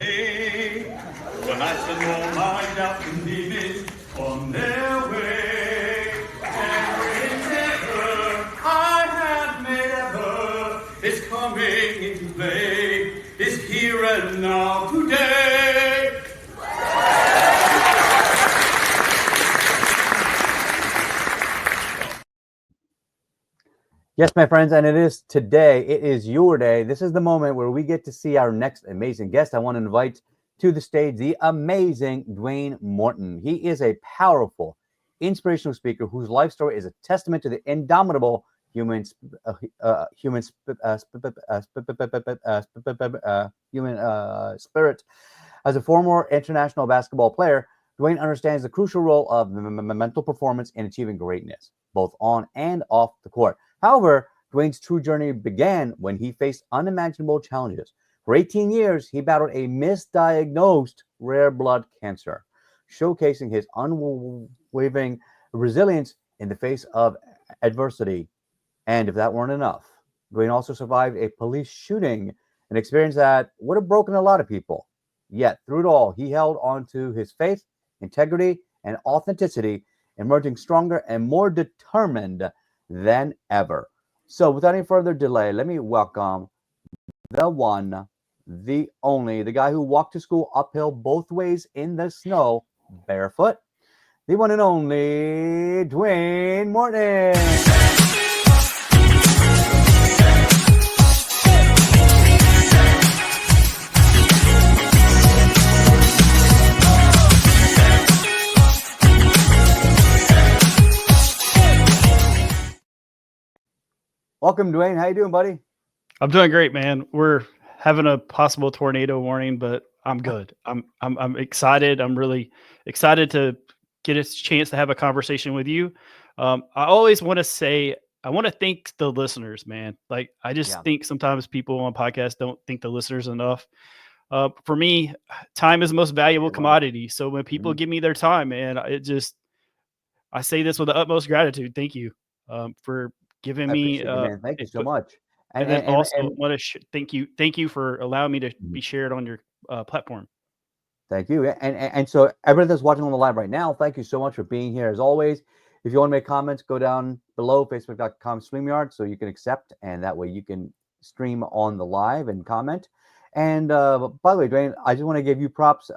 day. When I send all my doubts and demons on their way. Every endeavor I have made ever is coming into play. Is here and now today. Yes, my friends, and it is today. It is your day. This is the moment where we get to see our next amazing guest. I want to invite to the stage the amazing Dwayne Morton. He is a powerful, inspirational speaker whose life story is a testament to the indomitable human spirit. As a former international basketball player, Dwayne understands the crucial role of mental performance in achieving greatness, both on and off the court. However, Dwayne's true journey began when he faced unimaginable challenges. For 18 years, he battled a misdiagnosed rare blood cancer, showcasing his unwavering resilience in the face of adversity. And if that weren't enough, Dwayne also survived a police shooting, an experience that would have broken a lot of people. Yet, through it all, he held on to his faith, integrity, and authenticity, emerging stronger and more determined than ever. So, without any further delay, let me welcome the one, the only, the guy who walked to school uphill both ways in the snow, barefoot, the one and only Dwayne Morton. Welcome, Dwayne. How you doing, buddy? I'm doing great, man. We're having a possible tornado warning, but I'm good. I'm excited. I'm really excited to get a chance to have a conversation with you. I always want to say I want to thank the listeners, man. Like I just think sometimes people on podcasts don't thank the listeners enough. For me, time is the most valuable commodity. So when people give me their time, man, I say this with the utmost gratitude. Thank you for giving me. Man. Thank you so much. And then also want to thank you for allowing me to be shared on your platform. Thank you. And so everyone that's watching on the live right now, thank you so much for being here as always. If you want to make comments, go down below facebook.com/StreamYard so you can accept, and that way you can stream on the live and comment. And by the way, Dwayne, I just want to give you props.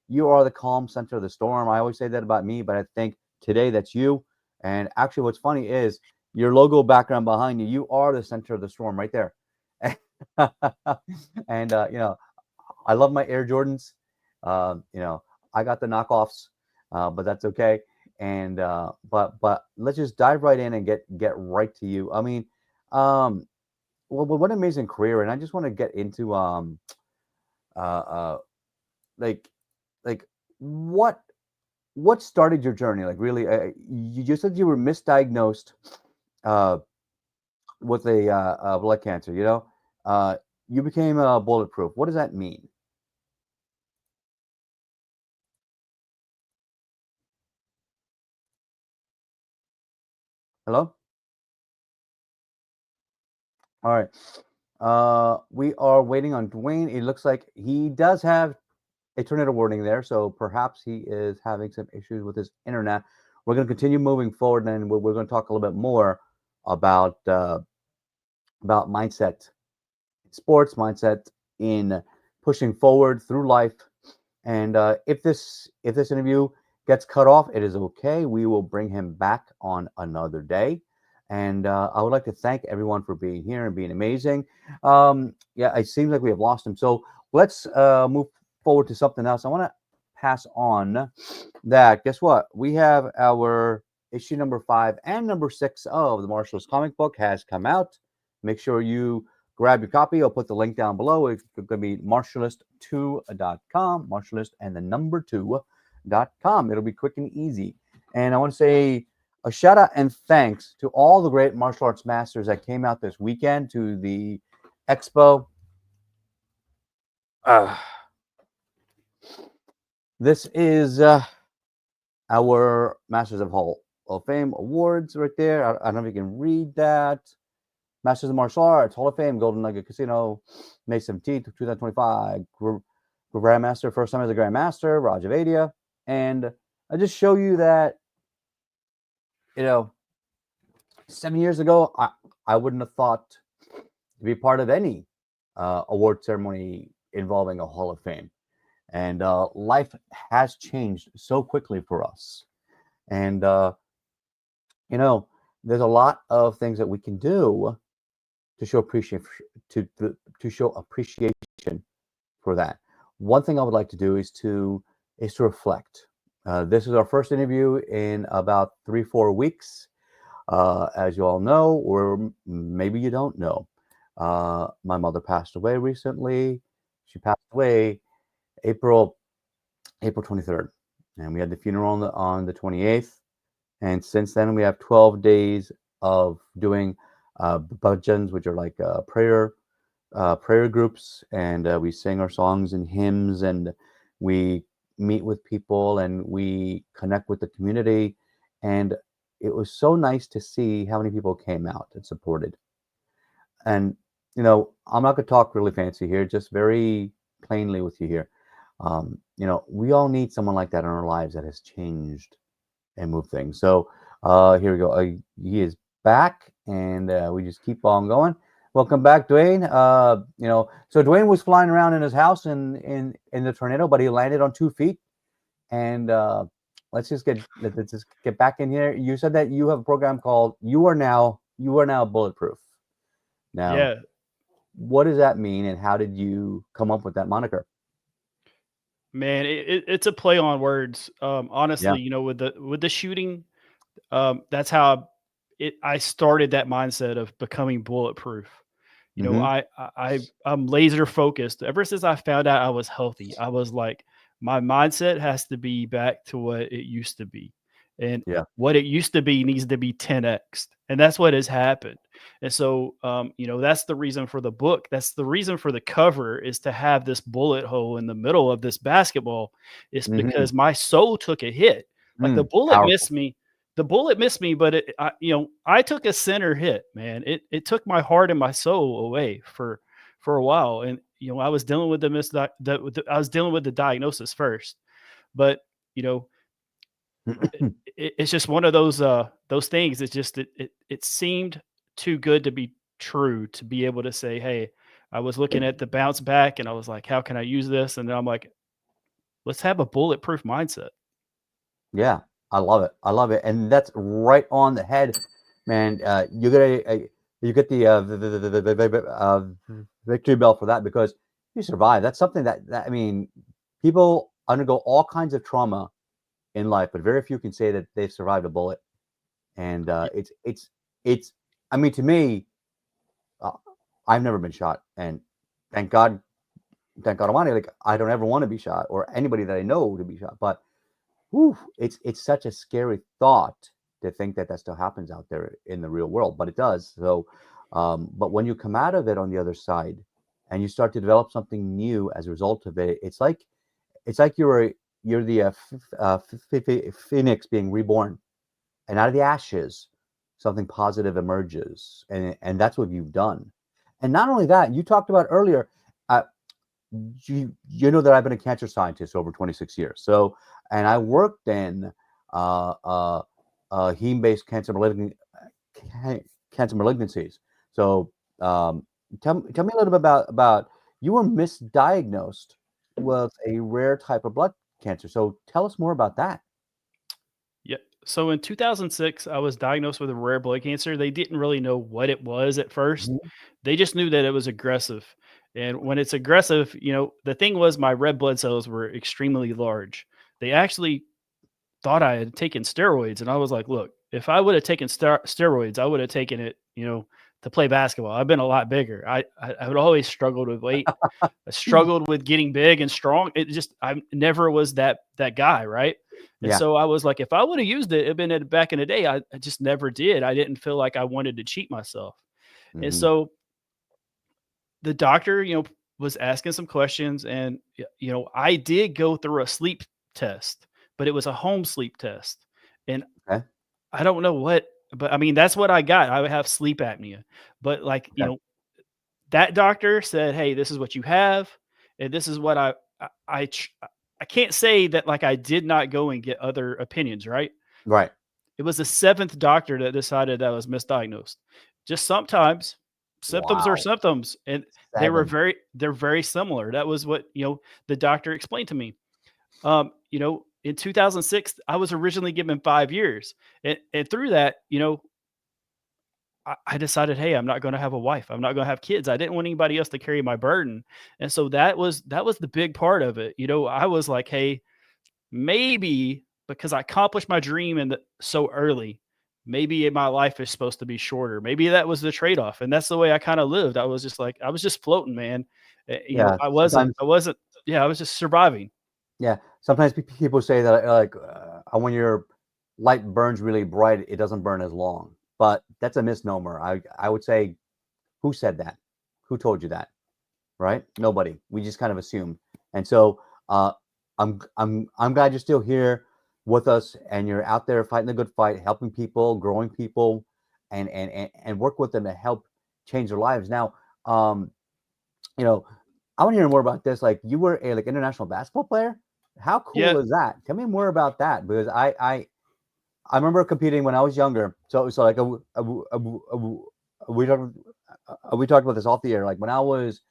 You are the calm center of the storm. I always say that about me, but I think today that's you. And actually, what's funny is your logo background behind you. You are the center of the storm right there. And I love my Air Jordans. I got the knockoffs, but that's okay. And but let's just dive right in and get right to you. I mean, well, what an amazing career, and I just want to get into like what started your journey? Like really, you just said you were misdiagnosed with a blood cancer. You became bulletproof. What does that mean? Hello? All right. We are waiting on Dwayne. It looks like he does have a tornado warning there, so perhaps he is having some issues with his internet. We're going to continue moving forward, and we're going to talk a little bit more about mindset, sports mindset in pushing forward through life. And if this interview gets cut off, it is okay. We will bring him back on another day. And I would like to thank everyone for being here and being amazing. It seems like we have lost him. So let's move forward to something else. I want to pass on that. Guess what? We have our issue number 5 and number 6 of the Martialist comic book has come out. Make sure you grab your copy. I'll put the link down below. It's going to be martialist2.com, martialist and the number 2.com. It'll be quick and easy. And I want to say a shout out and thanks to all the great martial arts masters that came out this weekend to the expo. This is our Masters of Hall of Fame awards right there. I don't know if you can read that. Masters of Martial Arts Hall of Fame, Golden Nugget Casino, May 17th, 2025. grandmaster, first time as a grandmaster, Raja Vaidya, and I just show you that, 7 years ago, I wouldn't have thought to be part of any award ceremony involving a Hall of Fame. And life has changed so quickly for us. And, there's a lot of things that we can do to show appreciation to show appreciation for that. One thing I would like to do is to reflect. This is our first interview in about 3-4 weeks. As you all know, or maybe you don't know, my mother passed away recently. She passed away April 23rd, and we had the funeral on the 28th. And since then, we have 12 days of doing bhajans, which are like prayer groups, and we sing our songs and hymns, and we meet with people, and we connect with the community. And it was so nice to see how many people came out and supported. And I'm not going to talk really fancy here, just very plainly with you here. We all need someone like that in our lives that has changed and moved things. So here we go. He is back, and we just keep on going. Welcome back, Dwayne. So Dwayne was flying around in his house in the tornado, but he landed on 2 feet. And let's just get back in here. You said that you have a program called You Are Now Bulletproof. Now, Yeah. what does that mean, and how did you come up with that moniker? Man, it's a play on words. Honestly, Yeah. with the shooting, that's how I started that mindset of becoming bulletproof. I'm laser focused. Ever since I found out I was healthy, I was like, my mindset has to be back to what it used to be. And Yeah. what it used to be needs to be 10x. And that's what has happened. And so, that's the reason for the book. That's the reason for the cover, is to have this bullet hole in the middle of this basketball. Is because my soul took a hit. Like the bullet Powerful. missed me. The bullet missed me, but I took a center hit, man. It took my heart and my soul away for a while. And, I was dealing with I was dealing with the diagnosis first, but, it's just one of those things. It's just, it seemed too good to be true to be able to say, hey, I was looking at the bounce back and I was like, how can I use this? And then I'm like, let's have a bulletproof mindset. Yeah, I love it. I love it, and that's right on the head, man. You get the victory bell for that, because you survive. That's something that I mean, people undergo all kinds of trauma in life, but very few can say that they've survived a bullet. And it's. I mean, to me, I've never been shot, and thank God Almighty, like, I don't ever want to be shot, or anybody that I know to be shot, but. Whew, it's such a scary thought to think that still happens out there in the real world, but it does. So, but when you come out of it on the other side, and you start to develop something new as a result of it, it's like you're the phoenix being reborn, and out of the ashes, something positive emerges, and that's what you've done. And not only that, you talked about earlier. You know that I've been a cancer scientist over 26 years. So, and I worked in heme-based cancer malignancies. So, tell me a little bit about you were misdiagnosed with a rare type of blood cancer. So, tell us more about that. Yeah. So in 2006, I was diagnosed with a rare blood cancer. They didn't really know what it was at first. They just knew that it was aggressive. And when it's aggressive, the thing was, my red blood cells were extremely large. They actually thought I had taken steroids. And I was like, look, if I would have taken steroids, I would have taken it, to play basketball. I've been a lot bigger. I would always struggled with weight. I struggled with getting big and strong. I never was that guy. Right. And Yeah. so I was like, if I would have used it, it'd been back in the day. I just never did. I didn't feel like I wanted to cheat myself. And so the doctor, was asking some questions, and, I did go through a sleep test, but it was a home sleep test. And Okay. I don't know what, but I mean, that's what I got. I would have sleep apnea, but like, Okay. that doctor said, hey, this is what you have. And this is what I can't say that like I did not go and get other opinions, right? Right. It was the seventh doctor that decided that I was misdiagnosed. Just sometimes symptoms are Wow. symptoms, and Seven. they're very similar. That was what the doctor explained to me. In 2006, I was originally given 5 years, and through that, I decided, hey, I'm not going to have a wife. I'm not going to have kids. I didn't want anybody else to carry my burden, and so that was the big part of it. I was like, hey, maybe because I accomplished my dream so early, maybe my life is supposed to be shorter. Maybe that was the trade off, and that's the way I kind of lived. I was just floating, man. Yeah. I wasn't. Yeah, I was just surviving. Yeah. Sometimes people say that like when your light burns really bright, it doesn't burn as long. But that's a misnomer. I would say, who said that? Who told you that? Right? Nobody. We just kind of assumed. And so I'm glad you're still here with us and you're out there fighting the good fight, helping people, growing people, and work with them to help change their lives. Now, you know, I want to hear more about this. Like you were a international basketball player. How Yeah, cool is that? Tell me more about that because I remember competing when I was younger. So like we talked about this off the air. Like when I was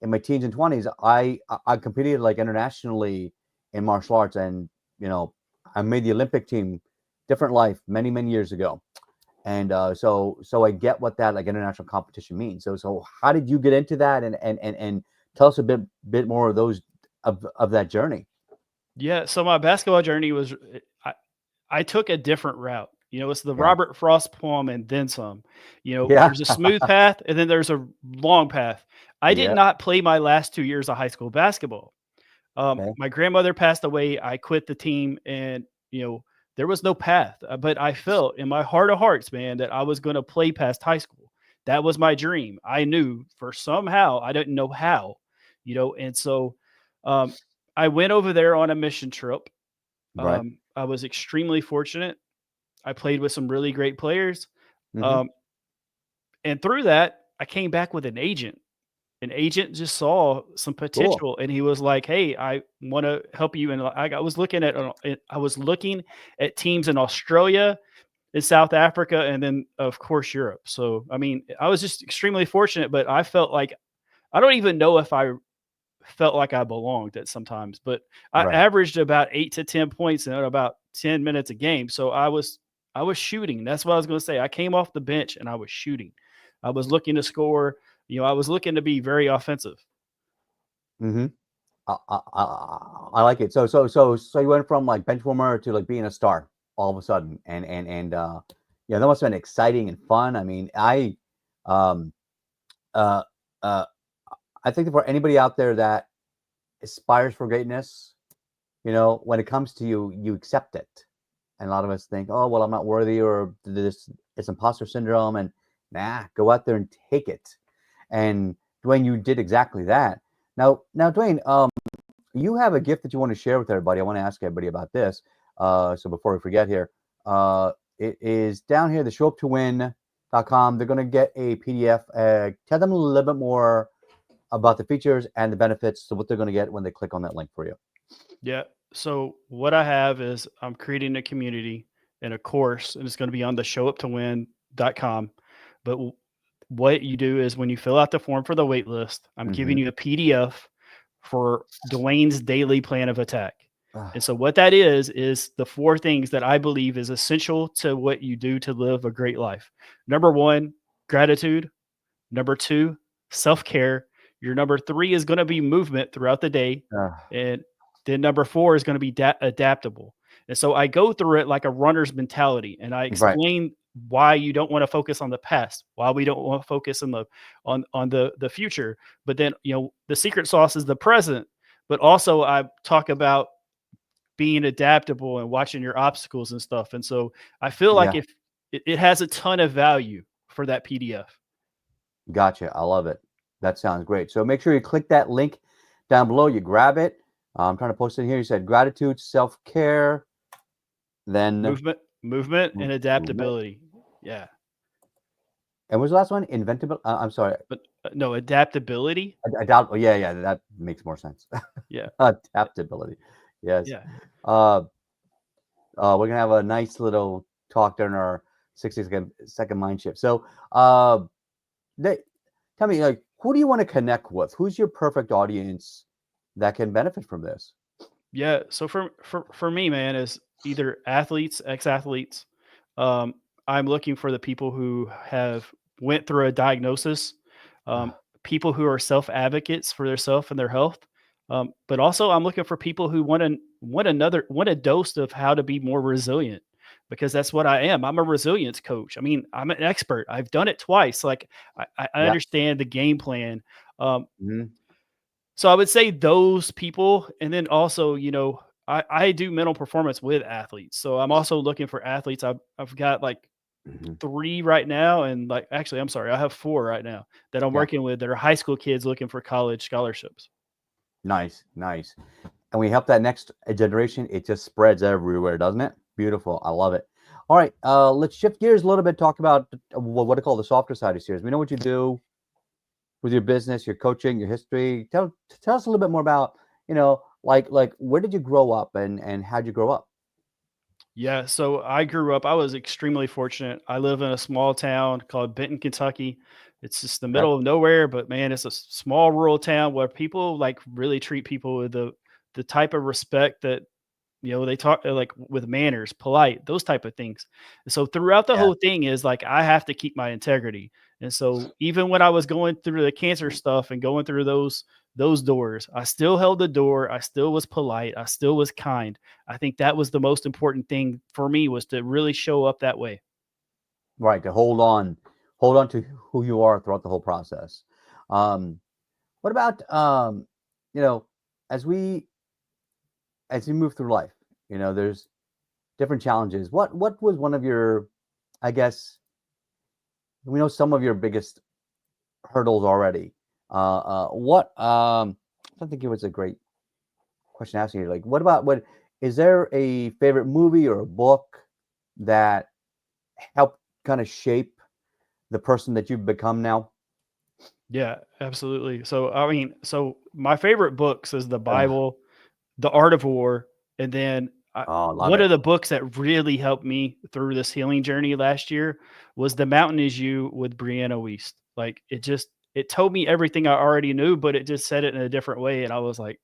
in my teens and 20s, I competed like internationally in martial arts, and I made the Olympic team. Different life, many years ago, and so I get what that like international competition means. So how did you get into that, and tell us a bit more of those of that journey. yeah. So my basketball journey was I took a different route. It's the Yeah, Robert Frost poem and then some. yeah, There's a smooth path and then there's a long path. I did yeah. not play my last 2 years of high school basketball. Okay, My grandmother passed away. I quit the team, and there was no path. But I felt in my heart of hearts, man, that I was going to play past high school. That was my dream. I knew for somehow, I didn't know how, and so um, I went over there on a mission trip. right. I was extremely fortunate. I played with some really great players. Hmm. Um, and through that, I came back with an agent. An agent just saw some Cool. potential, and he was like, "Hey, I want to help you." And I was looking at teams in Australia, in South Africa, and then of course Europe. So I mean, I was just extremely fortunate, but I felt like I don't even know if I felt like I belonged at sometimes, but I Right. averaged about 8 to 10 points in about 10 minutes a game. So I was shooting. That's what I was going to say. I came off the bench and I was shooting. I was looking to score. I was looking to be very offensive. Hmm. I like it. So you went from like bench warmer to like being a star all of a sudden, and yeah, that must have been exciting and fun. I mean, um uh uh I think that for anybody out there that aspires for greatness, when it comes to you, you accept it. And a lot of us think, oh well, I'm not worthy, or this it's imposter syndrome, and go out there and take it. And Dwayne, you did exactly that. Now, Dwayne, you have a gift that you want to share with everybody. I want to ask everybody about this. So before we forget here, it is down here, the showuptowin.com. They're going to get a PDF. Tell them a little bit more about the features and the benefits. So what they're going to get when they click on that link for you. Yeah. So what I have is I'm creating a community and a course, and it's going to be on the showuptowin.com. But what you do is when you fill out the form for the wait list, I'm Mm-hmm. giving you a PDF for Dwayne's daily plan of attack. And Ah, so what that is the four things that I believe is essential to what you do to live a great life. Number one, gratitude. Number two, self-care. Your number three is going to be movement throughout the day. ah, And then number four is going to be adaptable. And so I go through it like a runner's mentality, and I right. explain why you don't want to focus on the past, why we don't want to focus on the future. But then, the secret sauce is the present. But also I talk about being adaptable and watching your obstacles and stuff. And so I feel like Yeah, if it has a ton of value for that PDF. gotcha. I love it. That sounds great. So make sure you click that link down below. You grab it. I'm trying to post it here. You said gratitude, self-care, then Movement and movement. adaptability. Yeah. And what's the last one? Inventable. I'm sorry. But no, adaptability. I doubt. Oh, yeah, yeah. That makes more sense. Yeah, Adaptability. Yes. yeah, Uh, we're gonna have a nice little talk during our 60-second mind shift. So, they, tell me, like, who do you want to connect with? Who's your perfect audience that can benefit from this? yeah. So for me, man, is either athletes, ex-athletes. Um, I'm looking for the people who have went through a diagnosis, um, people who are self advocates for their self and their health. But also, I'm looking for people who want a dose of how to be more resilient, because that's what I am. I'm a resilience coach. I mean, I'm an expert. I've done it twice. Like I Yeah. understand the game plan. Um, Mhm. so I would say those people, and then also, I do mental performance with athletes. So I'm also looking for athletes. I've got like Mhm. 3 right now, and like actually, I'm sorry, I have 4 right now that I'm Yeah. working with that are high school kids looking for college scholarships. Nice. Nice. And we help that next generation. It just spreads everywhere, doesn't it? Beautiful. I love it. All right. Let's shift gears a little bit. Talk about what I call the softer side of series. We know what you do with your business, your coaching, your history. Tell us a little bit more about, like where did you grow up and how'd you grow up? Yeah, so I grew up. I was extremely fortunate. I live in a small town called Benton, Kentucky. It's just the Okay. middle of nowhere, but man, it's a small rural town where people like really treat people with the type of respect that they talk like with manners, polite, those type of things. And so throughout the Yeah. whole thing is like I have to keep my integrity. And so even when I was going through the cancer stuff and going through those doors, I still held the door. I still was polite. I still was kind. I think that was the most important thing for me, was to really show up that way. Right. To hold on to who you are throughout the whole process. Um, what about, you know, as we as you move through life, there's different challenges. What was one of your, I guess, we know some of your biggest hurdles already. What I don't think it was a great question asking you. Like, what is there a favorite movie or a book that helped kind of shape the person that you've become now? Yeah, absolutely. So I mean, so my favorite books is the Uh, Bible, The Art of War, and then oh, love one it. of the books that really helped me through this healing journey last year was The Mountain Is You with Brianna Wiest. Like it told me everything I already knew, but it just said it in a different way, and I was like,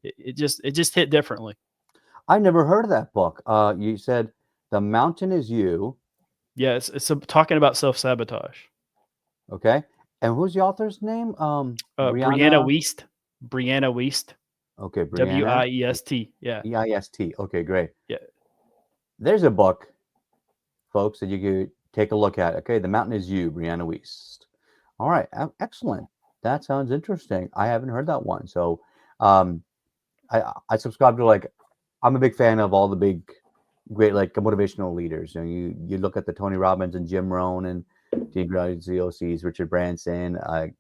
it just hit differently. I never heard of that book. You said The Mountain Is You, Yeah, it's talking about self sabotage. okay? And who's the author's name? Brianna Brianna. Wiest, Brianna Wiest, Okay, Brianna. Wiest. Yeah, EIST. Okay, great. yeah. There's a book, folks, that you could take a look at. Okay, The Mountain Is You, Brianna Wiest. All right, excellent. That sounds interesting. I haven't heard that one. So, um, I subscribe to, like, I'm a big fan of all the big, great, like, motivational leaders. You look at the Tony Robbins and Jim Rohn and Dean Graziosi, Richard Branson. I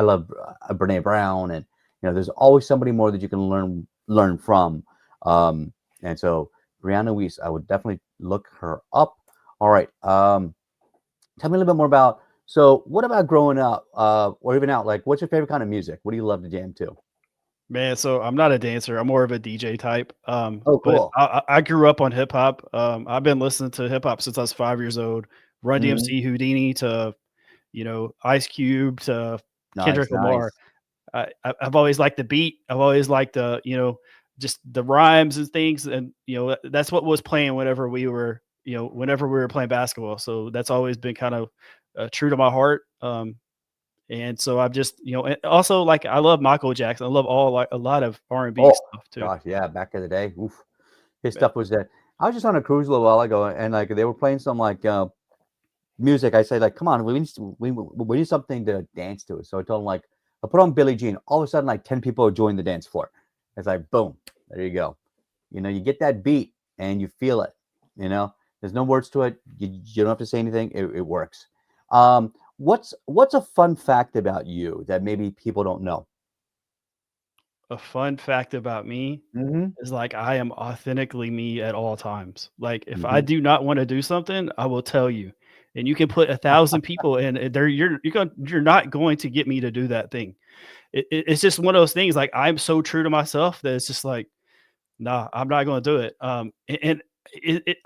love Brene Brown, and there's always somebody more that you can learn from. Um, and so Brianna Weiss, I would definitely look her up. All right, tell me a little bit more about. So, what about growing up, or even out? Like, what's your favorite kind of music? What do you love to jam to? Man, so I'm not a dancer. I'm more of a DJ type. Oh, But cool. I grew up on hip hop. I've been listening to hip hop since I was 5 years old. Run Mhm. DMC, Houdini to Ice Cube to Nice, Kendrick Lamar. nice. I've always liked the beat. I've always liked the just the rhymes and things, and that's what was playing whenever we were playing basketball. So that's always been kind of true to my heart. And so I've just, and also like I love Michael Jackson. I love like a lot of R&B Oh stuff too. gosh, yeah, back in the day, oof, his Yeah. stuff was that. I was just on a cruise a little while ago, and like they were playing some like music. I say like, come on, we need something to dance to. So I told them like, I put on Billie Jean. All of a sudden, like 10 people joined the dance floor. It's like boom, there you go. You get that beat and you feel it. There's no words to it. You don't have to say anything. It works. What's a fun fact about you that maybe people don't know? A fun fact about me Mm-hmm. is like I am authentically me at all times. Like if I Mm-hmm. do not want to do something, I will tell you. and you can put 1,000 people in, and you're not going to get me to do that thing. It's just one of those things. Like, I'm so true to myself that it's just like, nah, I'm not going to do it.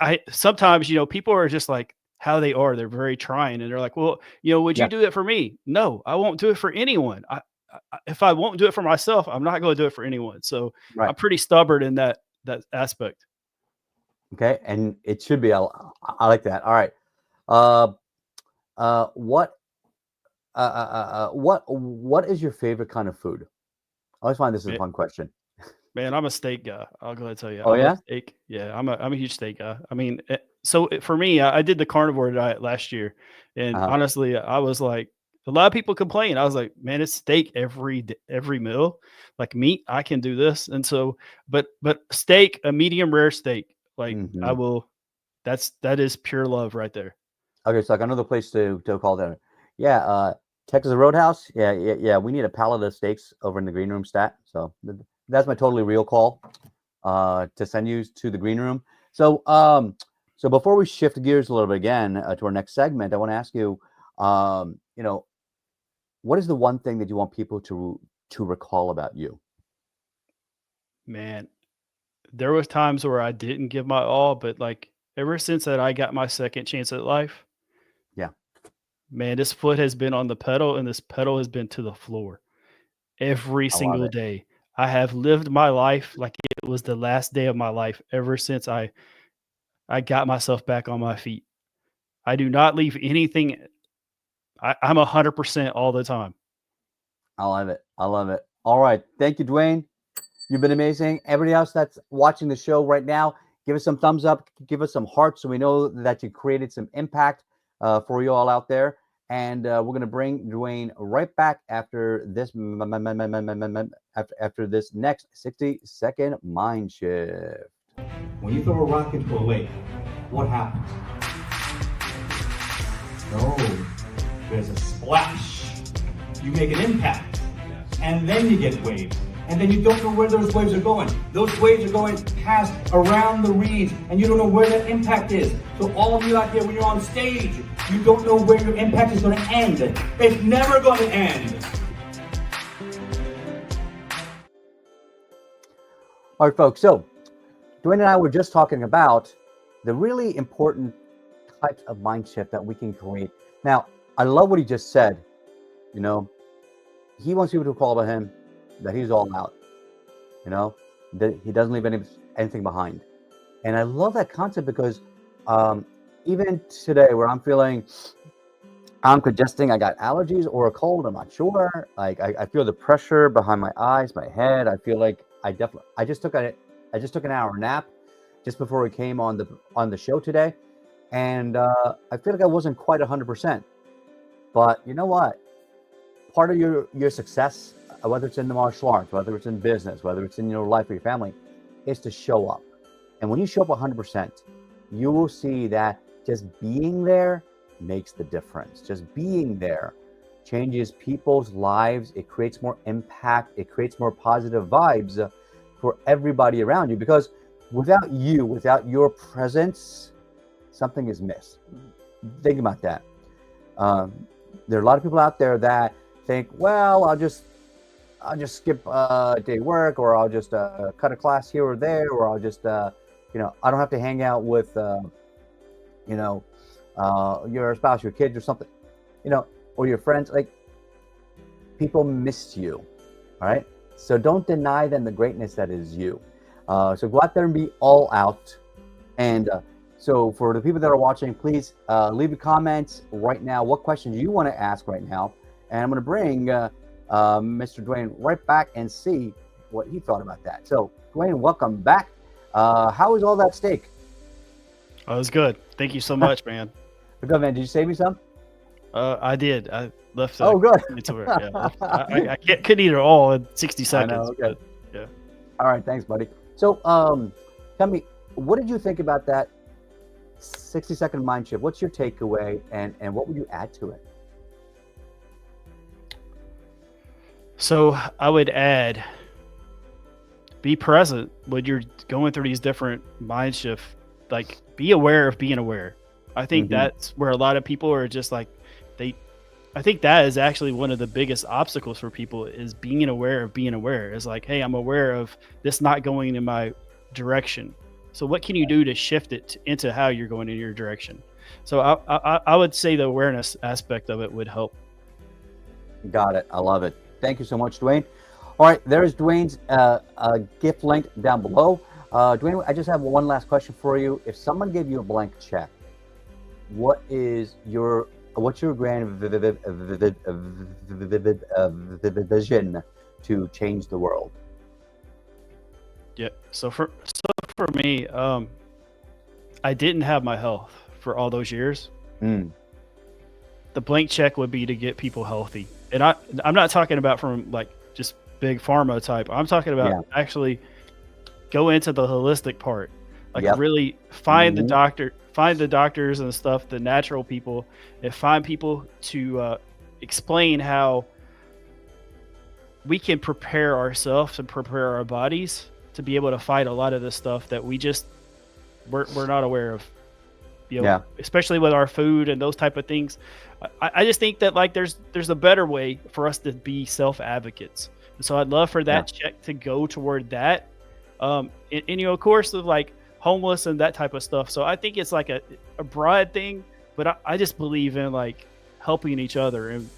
I sometimes, people are just like how they are. They're very trying, and they're like, well, would you Yeah. do it for me? No, I won't do it for anyone. If I won't do it for myself, I'm not going to do it for anyone. So Right. I'm pretty stubborn in that aspect. Okay. And it should be. I like that. All right. What is your favorite kind of food? I always find this is a Man, fun question. man, I'm a steak guy. I'll go ahead and tell you, Oh I love yeah. steak. Yeah, I'm a huge steak guy. I mean, for me, I did the carnivore diet last year, and Uh-huh. honestly, I was like, a lot of people complain. I was like, man, it's steak every meal. Like meat, I can do this, and so, but steak, a medium rare steak, like I Hmm. will. That is pure love right there. Okay, so like another place to call that. Yeah, Texas Roadhouse. Yeah, yeah, yeah. We need a pallet of steaks over in the green room stat. So that's my totally real call. To send you to the green room. So before we shift gears a little bit again to our next segment, I want to ask you, what is the one thing that you want people to recall about you? Man, there was times where I didn't give my all, but like ever since that I got my second chance at life, Yeah, man, this foot has been on the pedal and this pedal has been to the floor every I love single it. day. I have lived my life like it was the last day of my life ever since I got myself back on my feet. I do not leave anything. I'm 100% all the time. I love it. I love it. All right. Thank you, Dwayne. You've been amazing. Everybody else that's watching the show right now, give us some thumbs up, give us some hearts so we know that you created some impact for you all out there. And we're going to bring Dwayne right back after this after this next 60-second mind shift. When you throw a rock into a lake, what happens? No, there's a splash. You make an impact, and then you get waves. And then you don't know where those waves are going. Those waves are going past around the reeds, and you don't know where that impact is. So all of you out there, when you're on stage, you don't know where your impact is going to end. It's never going to end. All right, folks. So Dwayne and I were just talking about the really important types of mind shift that we can create. Now, I love what he just said. He wants people to call about him that he's all out. That he doesn't leave anything behind. And I love that concept because even today where I'm feeling I'm congesting, I got allergies or a cold, I'm not sure. Like I feel the pressure behind my eyes, my head. I feel like I just took an hour nap just before we came on the show today. And I feel like I wasn't quite 100%. But you know what? Part of your success, whether it's in the martial arts, whether it's in business, whether it's in your life or your family, is to show up. And when you show up 100%, you will see that just being there makes the difference. Just being there changes people's lives. It creates more impact. It creates more positive vibes for everybody around you. Because without you, without your presence, something is missed. Think about that. There are a lot of people out there that think, well, I'll just skip a day work, or I'll just cut a class here or there, or I'll just I don't have to hang out with your spouse, your kids, or something, or your friends. Like, people miss you. All right, so don't deny them the greatness that is you. So go out there and be all out. And so for the people that are watching, please leave your comments right now. What questions you want to ask right now? And I'm going to bring Mr. Dwayne right back and see what he thought about that. So, Dwayne, welcome back. How was all that steak? Oh, it was good. Thank you so much, man. Good, man. Did you save me some? I did. I left. Oh, good. I couldn't eat it all in 60 seconds. Okay. But, yeah. All right. Thanks, buddy. So, tell me, what did you think about that 60-second mind shift? What's your takeaway, and what would you add to it? So I would add, be present when you're going through these different mind shift. Like, be aware of being aware. I think that's where a lot of people are just like, I think that is actually one of the biggest obstacles for people is being aware of being aware. It's like, hey, I'm aware of this not going in my direction. So what can you do to shift it into how you're going in your direction? So I would say the awareness aspect of it would help. Got it. I love it. Thank you so much, Dwayne. All right, there's Dwayne's gift link down below. Dwayne, I just have one last question for you. If someone gave you a blank check, what's your grand vision to change the world? Yeah. So for me, I didn't have my health for all those years. The blank check would be to get people healthy, and I'm not talking about from like just big pharma type. I'm talking about actually go into the holistic part, like really find the doctors and stuff, the natural people, and find people to explain how we can prepare ourselves and prepare our bodies to be able to fight a lot of this stuff that we're not aware of, you know, especially with our food and those type of things. I just think that like there's a better way for us to be self advocates. And so I'd love for that check to go toward that. And you know, of course, of like homeless and that type of stuff. So I think it's like a broad thing, but I just believe in like helping each other, and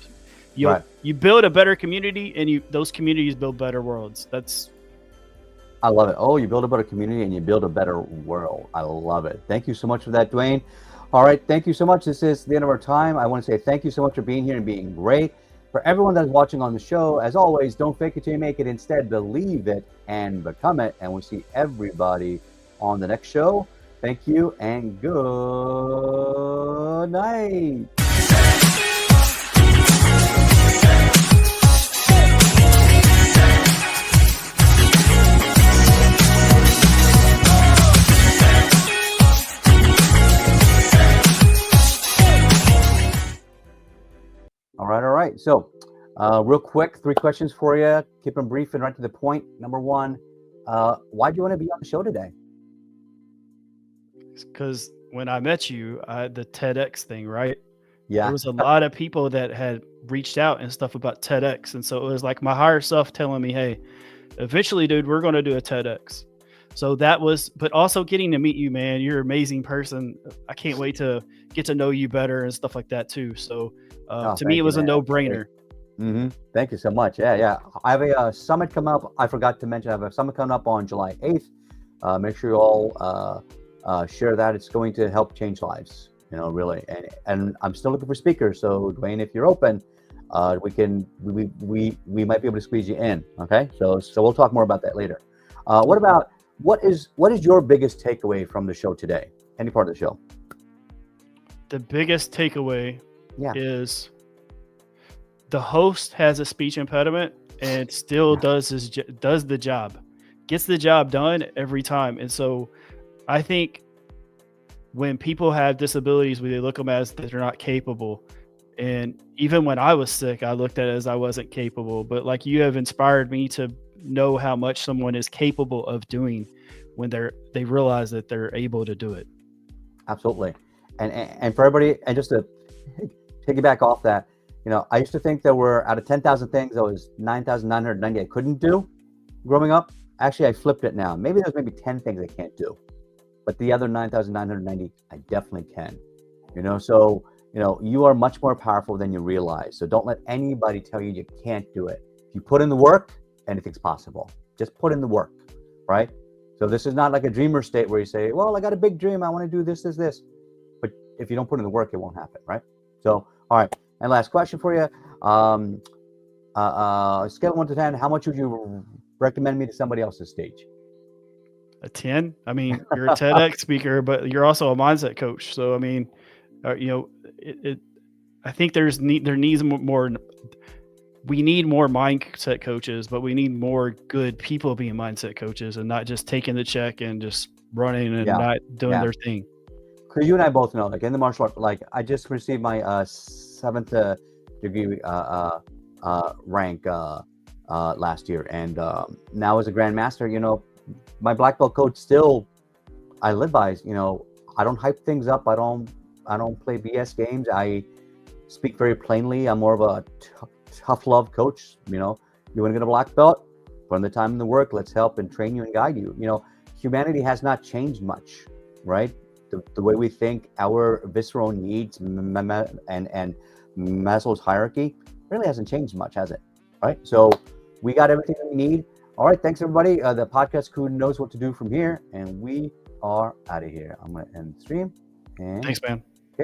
you build a better community, and those communities build better worlds. I love it. Oh, you build a better community and you build a better world. I love it. Thank you so much for that, Dwayne. All right, thank you so much. This is the end of our time. I want to say thank you so much for being here and being great. For everyone that's watching on the show, as always, don't fake it till you make it. Instead, believe it and become it. And we'll see everybody on the next show. Thank you and good night. All right. So, real quick, 3 questions for you. Keep them brief and right to the point. Number 1, why do you want to be on the show today? Because when I met you, the TEDx thing, right? Yeah. There was a lot of people that had reached out and stuff about TEDx. And so it was like my higher self telling me, hey, eventually, dude, we're going to do a TEDx. So that was, but also getting to meet you, man. You're an amazing person. I can't wait to get to know you better and stuff like that too. So to me, it was a no-brainer. Thank you so much. Yeah. I have a summit coming up. I forgot to mention I have a summit coming up on July 8th. Make sure you all share that. It's going to help change lives, you know, really. And I'm still looking for speakers. So Dwayne, if you're open, we might be able to squeeze you in. Okay. So we'll talk more about that later. What is your biggest takeaway from the show today? Any part of the show? The biggest takeaway is the host has a speech impediment and still does the job, gets the job done every time. And so I think when people have disabilities, they look them as that they're not capable. And even when I was sick, I looked at it as I wasn't capable. But like you have inspired me to know how much someone is capable of doing when they realize that they're able to do it. Absolutely. And for everybody, and just to piggyback off that, you know, I used to think there were, out of 10,000 things, there was 9,990 I couldn't do growing up. Actually, I flipped it now. Maybe there's 10 things I can't do, but the other 9,990 I definitely can. You know, so you know, you are much more powerful than you realize. So don't let anybody tell you you can't do it. If you put in the work, anything's possible. Just put in the work, right? So this is not like a dreamer state where you say, well, I got a big dream, I want to do this. But if you don't put in the work, it won't happen, right? So, all right. And last question for you. Scale of 1 to 10, how much would you recommend me to somebody else's stage? A 10? I mean, you're a TEDx speaker, but you're also a mindset coach. So, I mean, you know, I think there needs more. We need more mindset coaches, but we need more good people being mindset coaches and not just taking the check and just running and not doing their thing. Because you and I both know, like in the martial art, like I just received my 7th degree rank last year, and now as a grandmaster, you know, my black belt code still I live by. You know, I don't hype things up. I don't I don't play BS games. I speak very plainly. I'm more of a tough love coach. You want to get a black belt, put in the time and the work. Let's help and train you and guide you. Humanity has not changed much, right? The way we think, our visceral needs and Maslow's hierarchy really hasn't changed much, has it? Right? So we got everything that we need. All right, thanks everybody. The podcast crew knows what to do from here, and we are out of here. I'm going to end the stream. And Thanks, man.